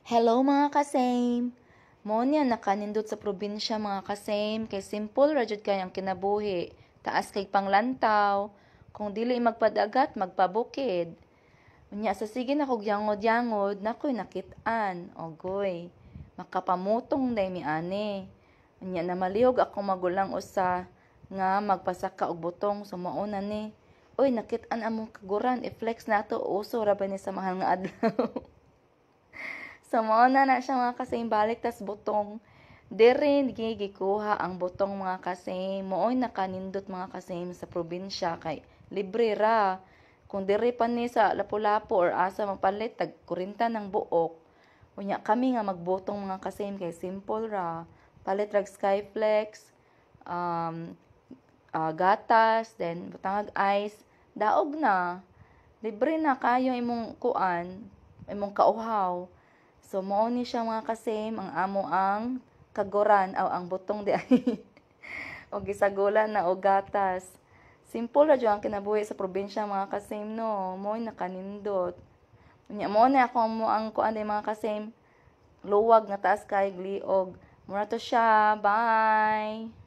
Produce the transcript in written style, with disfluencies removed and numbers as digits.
Hello mga kasame! Mo niya nakanindot sa probinsya mga kasame kay simple ra jud kay ang kinabuhi. Taas kay panglantaw, kung dili magpadagat magpabukid. Unya sa sige na kog yangod-yangod nakoy nakit-an. Ogoy, makapamutong day mi ani. Unya namalihog ako magulang usa nga magpasaka og butong sumao na ni. Uy, nakit-an among kaguran i-flex nato uso ra ba ni sa mahal nga adlaw. So, mao na siya mga kasing balik tas butong. Diri gikuha ang butong mga kasing. Mooy nakanindot mga kasing sa probinsya kay libre ra. Kung diri pa ni sa Lapu-Lapu or asa mapalit tag 40 ng buok. Unya kami nga magbutong mga kasing kay simple ra. Palit rag Skyflex, um, gatas, then butangag ice. Daog na. Libre na kayo imong kuan, imong kauhaw. So, mao ni siya mga kasame, ang amo ang kaguran, aw ang butong di ay. O gisagulan na o gatas. Simple ra ang kinabuhi sa probinsya mga kasame, no. Mo'y nakanindot. Mo na ako mo ang kuan day mga kasame. Luwag nga taas kay gliog. Mura to siya. Bye!